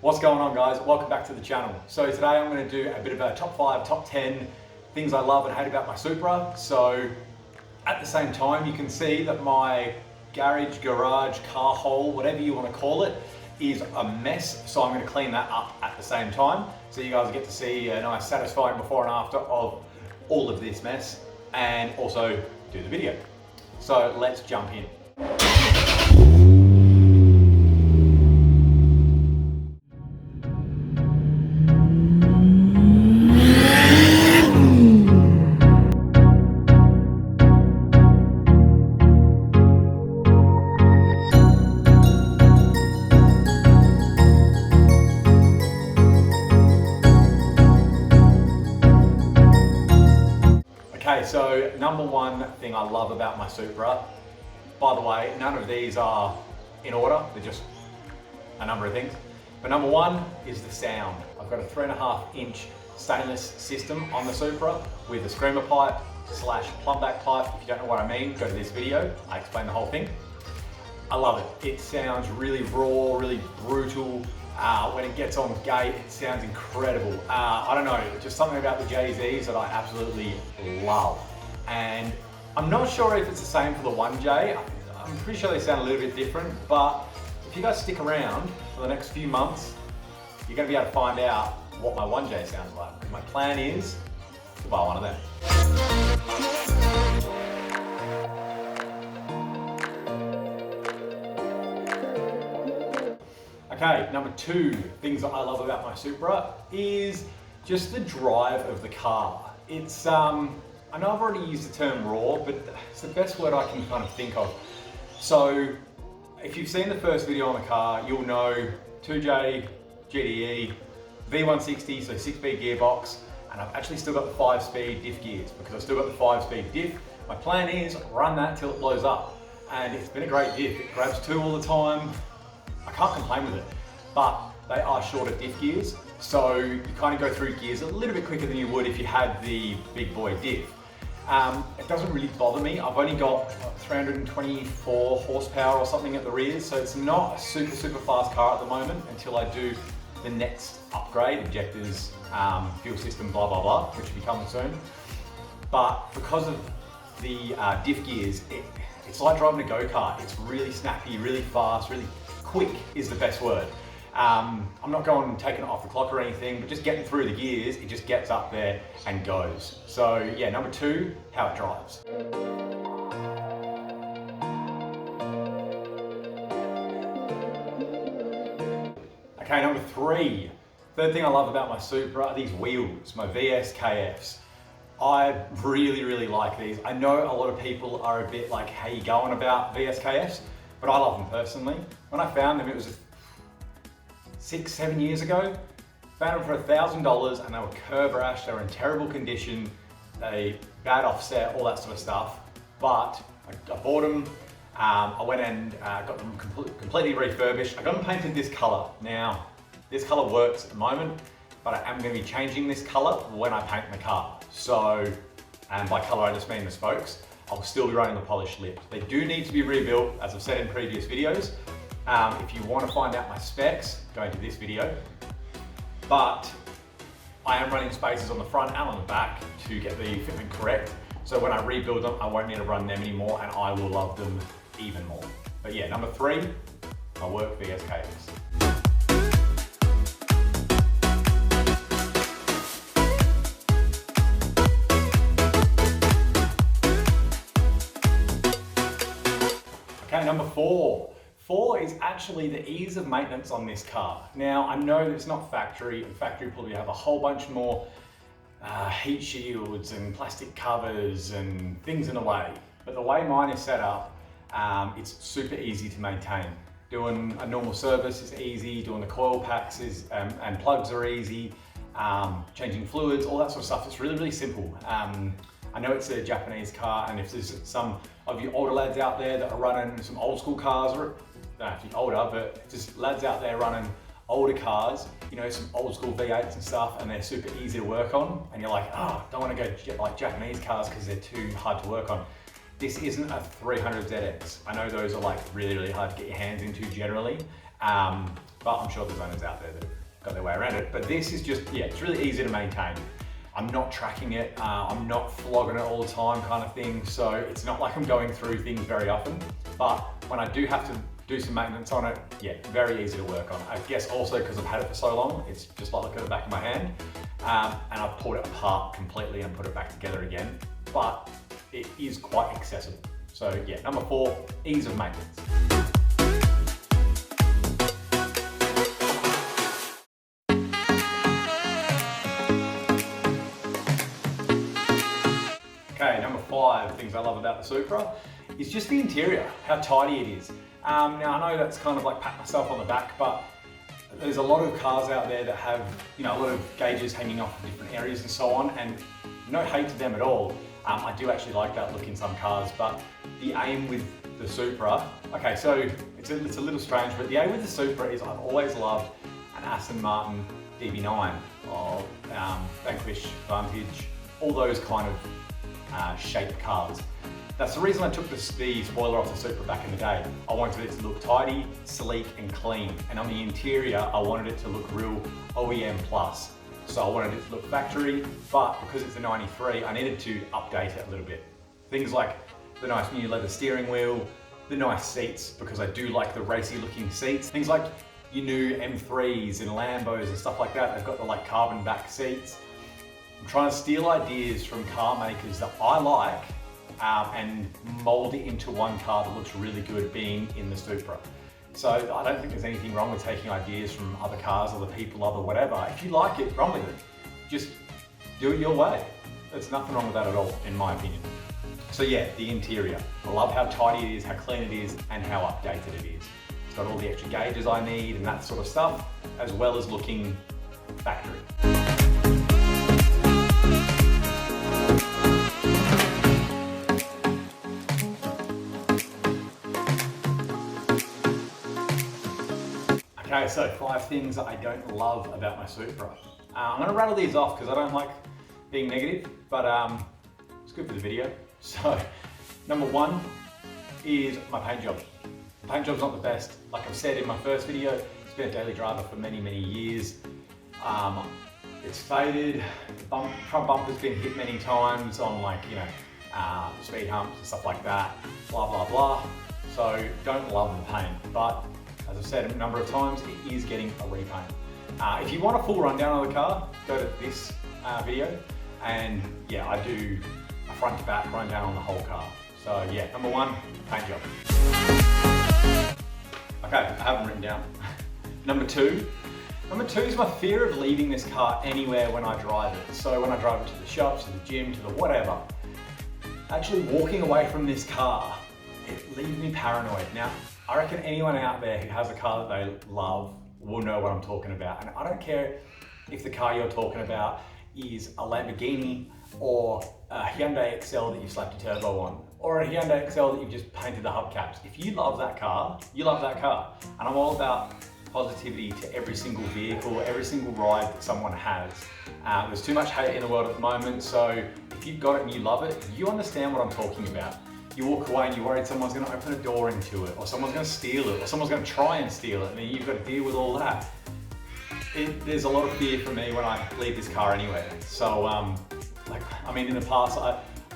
What's going on, guys? Welcome back to the channel. So today I'm going to do a bit of a top 5, top 10 things I love and hate about my Supra. So at the same time, you can see that my garage, car hole, whatever you want to call it, is a mess. So I'm going to clean that up at the same time. So you guys get to see a nice satisfying before and after of all of this mess and also do the video. So let's jump in. Okay, so number one thing I love about my Supra, by the way, none of these are in order, they're just a number of things. But number one is the sound. I've got a 3.5-inch stainless system on the Supra with a screamer pipe / plumb back pipe. If you don't know what I mean, go to this video, I explain the whole thing. I love it. It sounds really raw, really brutal. When it gets on gate, it sounds incredible. I don't know, just something about the JZs that I absolutely love. And I'm not sure if it's the same for the 1J. I'm pretty sure they sound a little bit different, but if you guys stick around for the next few months, you're gonna be able to find out what my 1J sounds like. My plan is to buy one of them. Okay, number two things that I love about my Supra is just the drive of the car. It's, I know I've already used the term raw, but it's the best word I can kind of think of. So if you've seen the first video on the car, you'll know 2J, GDE, V160, so 6-speed gearbox, and I've actually still got the 5-speed diff gears because I've still got the 5-speed diff. My plan is run that till it blows up. And it's been a great diff. It grabs 2 all the time. I can't complain with it, but they are shorter diff gears, so you kind of go through gears a little bit quicker than you would if you had the big boy diff. It doesn't really bother me. I've only got 324 horsepower or something at the rear, so it's not a super fast car at the moment until I do the next upgrade, injectors, fuel system, blah, blah, blah, which will be coming soon. But because of the diff gears, it's like driving a go-kart. It's really snappy, really fast, really quick is the best word. I'm not going and taking it off the clock or anything, but just getting through the gears, it just gets up there and goes. So yeah, number two, how it drives. Okay, number three. Third thing I love about my Supra are these wheels, my VSKFs. I really like these. I know a lot of people are a bit like, how you going about VSKFs? But I love them personally. When I found them, it was 6-7 years ago. Found them for $1,000 and they were curb rash, they were in terrible condition, they bad offset, all that sort of stuff. But I bought them, I went and got them completely refurbished. I got them painted this color. Now, this color works at the moment, but I am gonna be changing this color when I paint the car. So, and by color I just mean the spokes. I'll still be running the polished lip. They do need to be rebuilt, as I've said in previous videos. If you want to find out my specs, go into this video. But I am running spacers on the front and on the back to get the fitment correct. So when I rebuild them, I won't need to run them anymore and I will love them even more. But yeah, number three, my work VSKs. Okay, number four. Four is actually the ease of maintenance on this car. Now, I know that it's not factory, and factory probably have a whole bunch more heat shields and plastic covers and things in the way. But the way mine is set up, it's super easy to maintain. Doing a normal service is easy, doing the coil packs is, and plugs are easy, changing fluids, all that sort of stuff. It's really simple. I know it's a Japanese car, and if there's some of you older lads out there that are running some old school cars, or don't have to be older, but just lads out there running older cars, you know, some old school V8s and stuff, and they're super easy to work on, and you're like, oh, don't want to go like Japanese cars because they're too hard to work on. This isn't a 300ZX. I know those are like really hard to get your hands into generally, But I'm sure there's owners out there that have got their way around it. But this is just, yeah, it's really easy to maintain. I'm not tracking it, I'm not flogging it all the time kind of thing, so it's not like I'm going through things very often, but when I do have to do some maintenance on it, yeah, very easy to work on. I guess also because I've had it for so long, it's just like looking at the back of my hand, and I've pulled it apart completely and put it back together again, but it is quite accessible. So yeah, number 4, ease of maintenance. Okay, number 5 things I love about the Supra is just the interior, how tidy it is. Now I know that's kind of like pat myself on the back, but there's a lot of cars out there that have, you know, a lot of gauges hanging off in different areas and so on, and no hate to them at all. I do actually like that look in some cars, but the aim with the Supra, okay, so it's a little strange, but the aim with the Supra is I've always loved an Aston Martin DB9 or Vanquish, Vantage, all those kind of shaped cars. That's the reason I took the spoiler off the Supra back in the day. I wanted it to look tidy, sleek and clean, and on the interior I wanted it to look real OEM plus. So I wanted it to look factory, but because it's a 93 I needed to update it a little bit. Things like the nice new leather steering wheel, the nice seats, because I do like the racy looking seats. Things like your new M3s and Lambos and stuff like that, they've got the like carbon back seats. I'm trying to steal ideas from car makers that I like and mold it into one car that looks really good being in the Supra. So I don't think there's anything wrong with taking ideas from other cars, other people, other whatever. If you like it, run with it. Just do it your way. There's nothing wrong with that at all, in my opinion. So yeah, the interior. I love how tidy it is, how clean it is, and how updated it is. It's got all the extra gauges I need and that sort of stuff, as well as looking factory. Okay, so 5 things that I don't love about my Supra. I'm going to rattle these off because I don't like being negative, but it's good for the video. So, number 1 is my paint job. The paint job's not the best. Like I've said in my first video, it's been a daily driver for many, many years. It's faded, the front bumper's been hit many times on like, you know, speed humps and stuff like that, blah, blah, blah. So, don't love the paint, but as I've said a number of times, it is getting a repaint. If you want a full rundown of the car, go to this video, and yeah, I do a front to back rundown on the whole car. So yeah, number 1, paint job. Okay, I have them written down. Number 2 is my fear of leaving this car anywhere when I drive it. So when I drive it to the shops, to the gym, to the whatever, actually walking away from this car, it leaves me paranoid. Now, I reckon anyone out there who has a car that they love will know what I'm talking about. And I don't care if the car you're talking about is a Lamborghini or a Hyundai Excel that you slapped a turbo on, or a Hyundai Excel that you've just painted the hubcaps. If you love that car, you love that car. And I'm all about positivity to every single vehicle, every single ride that someone has. There's too much hate in the world at the moment, so if you've got it and you love it, you understand what I'm talking about. You walk away and you're worried someone's going to open a door into it, or someone's going to steal it, or someone's going to try and steal it, and then you've got to deal with all that. There's a lot of fear for me when I leave this car anyway. So, like, I mean, in the past,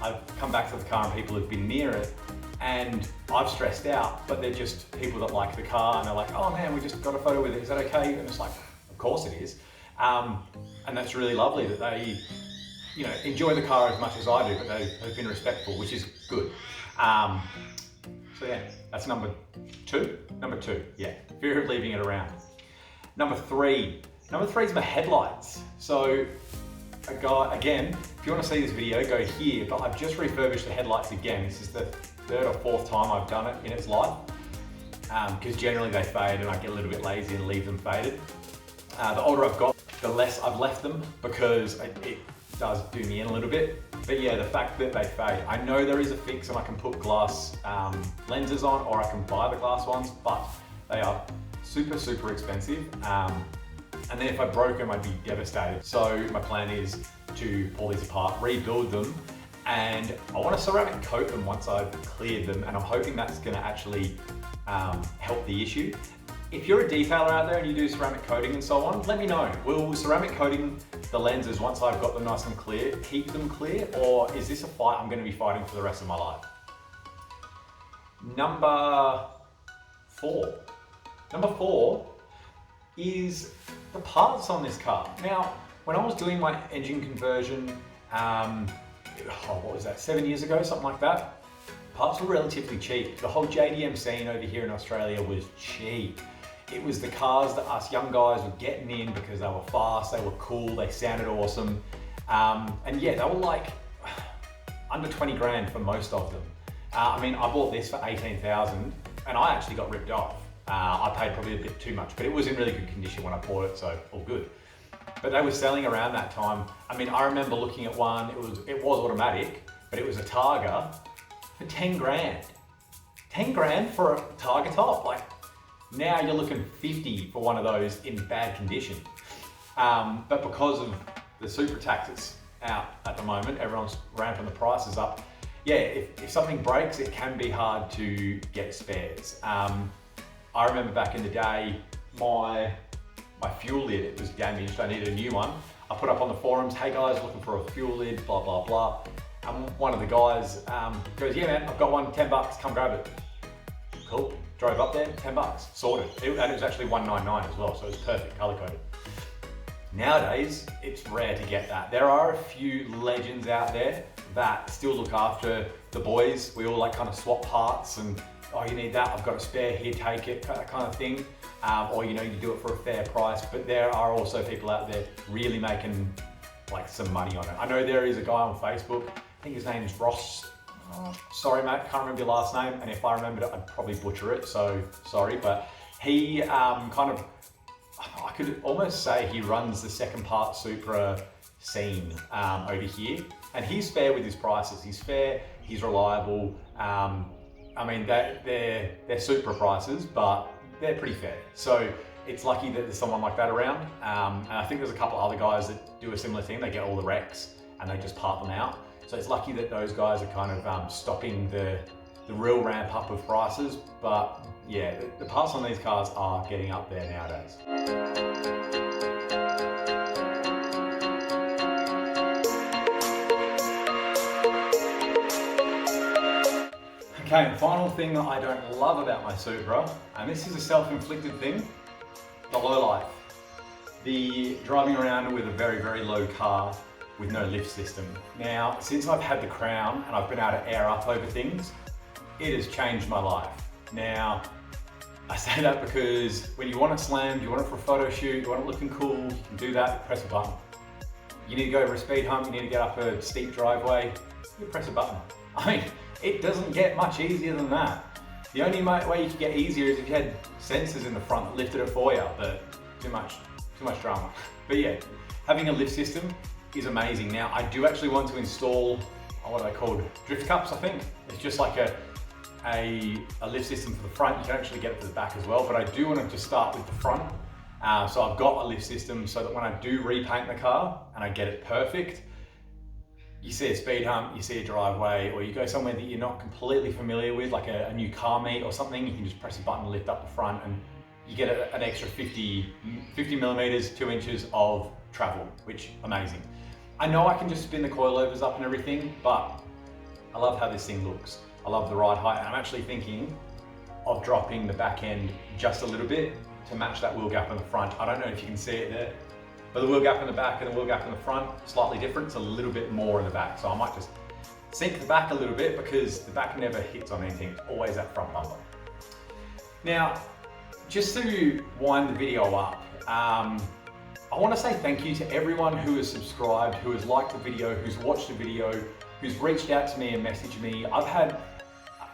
I've come back to the car and people have been near it, and I've stressed out, but they're just people that like the car, and they're like, oh man, we just got a photo with it, is that okay? And it's like, of course it is. And that's really lovely that they, you know, enjoy the car as much as I do, but they've been respectful, which is good. So yeah, that's number 2. Number 2, yeah, fear of leaving it around. Number 3 is my headlights. So again, if you want to see this video, go here, but I've just refurbished the headlights again. This is the 3rd or 4th time I've done it in its life, because generally they fade and I get a little bit lazy and leave them faded. The older I've got, the less I've left them, because it does do me in a little bit. But yeah, the fact that they fade, I know there is a fix and I can put glass lenses on, or I can buy the glass ones, but they are super, super expensive. And then if I broke them, I'd be devastated. So my plan is to pull these apart, rebuild them, and I want to ceramic coat them once I've cleared them, and I'm hoping that's going to actually help the issue. If you're a detailer out there and you do ceramic coating and so on, let me know. Will ceramic coating the lenses, once I've got them nice and clear, keep them clear, or is this a fight I'm going to be fighting for the rest of my life? Number 4. Number 4 is the parts on this car. Now, when I was doing my engine conversion, what was that, 7 years ago, something like that, parts were relatively cheap. The whole JDM scene over here in Australia was cheap. It was the cars that us young guys were getting in because they were fast, they were cool, they sounded awesome. And yeah, they were like under 20 grand for most of them. I mean, I bought this for 18,000 and I actually got ripped off. I paid probably a bit too much, but it was in really good condition when I bought it, so all good. But they were selling around that time. I mean, I remember looking at one, it was automatic, but it was a Targa for 10 grand. 10 grand for a Targa top. Like, now you're looking 50 for one of those in bad condition. But because of the Supra taxes out at the moment, everyone's ramping the prices up. Yeah, if something breaks, it can be hard to get spares. I remember back in the day, my fuel lid, it was damaged, I needed a new one. I put up on the forums, hey guys, looking for a fuel lid, blah, blah, blah. And one of the guys goes, yeah man, I've got one, 10 bucks, come grab it. Cool, drove up there, 10 bucks, sorted. And it was actually 199 as well, so it was perfect, color coded. Nowadays, it's rare to get that. There are a few legends out there that still look after the boys. We all like kind of swap parts and, oh, you need that, I've got a spare here, take it, that kind of thing. Or you know, you do it for a fair price, but there are also people out there really making like some money on it. I know there is a guy on Facebook, I think his name is Ross. Sorry mate, can't remember your last name, and if I remembered it, I'd probably butcher it, so sorry, but he kind of, I could almost say he runs the second part Supra scene over here, and he's fair with his prices. He's fair, he's reliable. I mean, they're Supra prices, but they're pretty fair. So it's lucky that there's someone like that around. And I think there's a couple other guys that do a similar thing. They get all the wrecks and they just part them out. So it's lucky that those guys are kind of stopping the real ramp up of prices. But yeah, the parts on these cars are getting up there nowadays. Okay, the final thing that I don't love about my Supra, and this is a self-inflicted thing, the low life. The driving around with a very, very low car with no lift system. Now, since I've had the Crown and I've been able to air up over things, it has changed my life. Now, I say that because when you want it slammed, you want it for a photo shoot, you want it looking cool, you can do that, press a button. You need to go over a speed hump, you need to get up a steep driveway, you press a button. I mean, it doesn't get much easier than that. The only way you could get easier is if you had sensors in the front that lifted it for you, but too much drama. But yeah, having a lift system is amazing. Now, I do actually want to install what are they called? Drift cups, I think. It's just like a lift system for the front. You can actually get it for the back as well, but I do want to start with the front. So I've got a lift system so that when I do repaint the car and I get it perfect, you see a speed hump, you see a driveway, or you go somewhere that you're not completely familiar with, like a new car meet or something, you can just press a button, lift up the front, and you get an extra 50 millimeters, 2 inches of travel, which amazing. I know I can just spin the coilovers up and everything, but I love how this thing looks. I love the ride height, and I'm actually thinking of dropping the back end just a little bit to match that wheel gap in the front. I don't know if you can see it there, but the wheel gap in the back and the wheel gap in the front, slightly different. It's a little bit more in the back. So I might just sink the back a little bit because the back never hits on anything. It's always that front bumper. Now, just to wind the video up, I want to say thank you to everyone who has subscribed, who has liked the video, who's watched the video, who's reached out to me and messaged me. I've had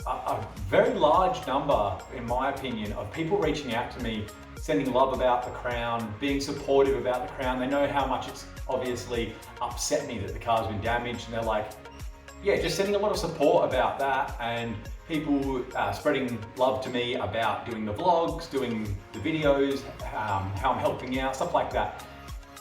a very large number, in my opinion, of people reaching out to me, sending love about the Crown, being supportive about the Crown. They know how much it's obviously upset me that the car's been damaged, and they're like, yeah, just sending a lot of support about that, and people spreading love to me about doing the vlogs, doing the videos, how I'm helping out, stuff like that.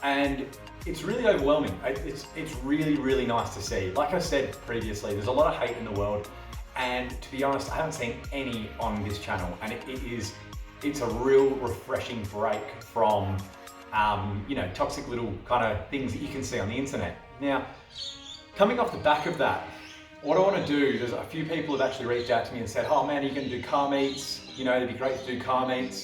And it's really overwhelming. It's really, really nice to see. Like I said previously, there's a lot of hate in the world, and to be honest, I haven't seen any on this channel, and it is it's a real refreshing break from toxic little kind of things that you can see on the internet. Now, coming off the back of that, what I want to do, there's a few people have actually reached out to me and said, oh man, are you going to do car meets? It'd be great to do car meets.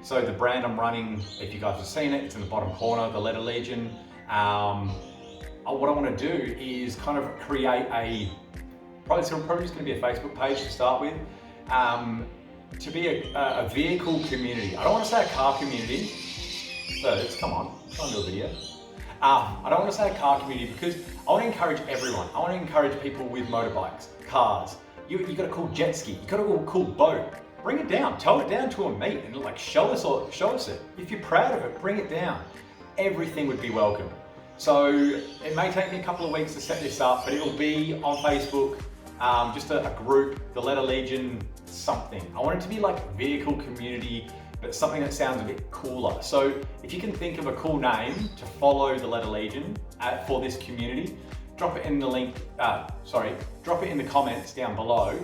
So the brand I'm running, if you guys have seen it, it's in the bottom corner, the Letterlegion. What I want to do is kind of create probably just going to be a Facebook page to start with, to be a vehicle community. I don't want to say a car community. Birds, come on, I'm trying to do a video. I don't want to say a car community because I want to encourage everyone. I want to encourage people with motorbikes, cars. You got a cool jet ski, you got a cool boat. Bring it down, tow it down to a meet and show us it. If you're proud of it, bring it down. Everything would be welcome. So it may take me a couple of weeks to set this up, but it will be on Facebook, just a group, the Letterlegion something. I want it to be like vehicle community, but something that sounds a bit cooler. So if you can think of a cool name to follow the Letterlegion for this community, drop it in the link, drop it in the comments down below.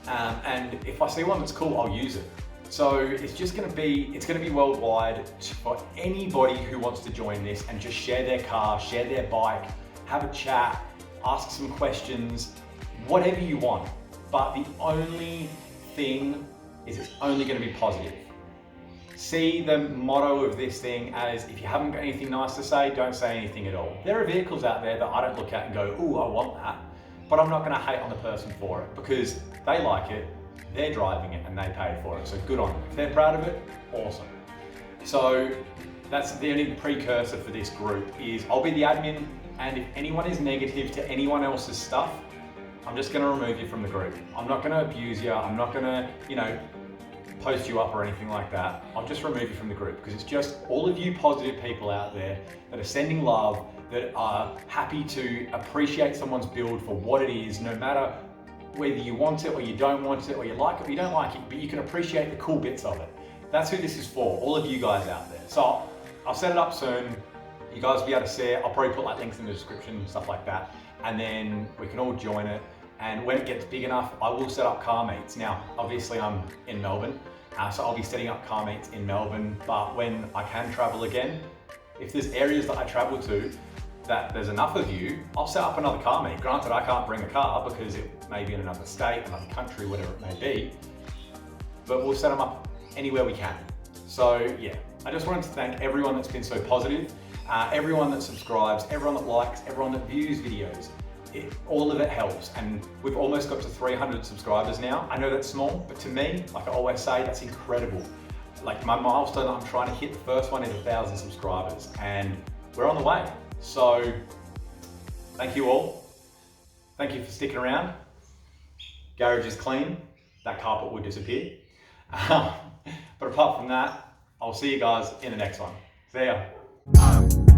And if I see one that's cool, I'll use it. So it's going to be worldwide for anybody who wants to join this and just share their car, share their bike, have a chat, ask some questions, whatever you want. But the only thing is it's only going to be positive. See the motto of this thing as, if you haven't got anything nice to say, don't say anything at all. There are vehicles out there that I don't look at and go, ooh, I want that. But I'm not going to hate on the person for it because they like it, they're driving it and they paid for it. So good on them. If they're proud of it, awesome. So that's the only precursor for this group is I'll be the admin, and if anyone is negative to anyone else's stuff, I'm just going to remove you from the group. I'm not going to abuse you. I'm not going to, post you up or anything like that. I'll just remove you from the group because it's just all of you positive people out there that are sending love, that are happy to appreciate someone's build for what it is, no matter whether you want it or you don't want it, or you like it or you don't like it, but you can appreciate the cool bits of it. That's who this is for, all of you guys out there. So I'll set it up soon. You guys will be able to see it. I'll probably put links in the description, stuff like that. And then we can all join it. And when it gets big enough, I will set up car meets. Now, obviously I'm in Melbourne, so I'll be setting up car meets in Melbourne, but when I can travel again, if there's areas that I travel to that there's enough of you, I'll set up another car meet. Granted, I can't bring a car because it may be in another state, another country, whatever it may be, but we'll set them up anywhere we can. So yeah, I just wanted to thank everyone that's been so positive, everyone that subscribes, everyone that likes, everyone that views videos. All of it helps, and we've almost got to 300 subscribers now. I know that's small, but to me, like I always say, that's incredible. Like my milestone that I'm trying to hit, the first one is 1,000 subscribers, and we're on the way. So thank you all. Thank you for sticking around. Garage is clean. That carpet would disappear. But apart from that, I'll see you guys in the next one. See ya.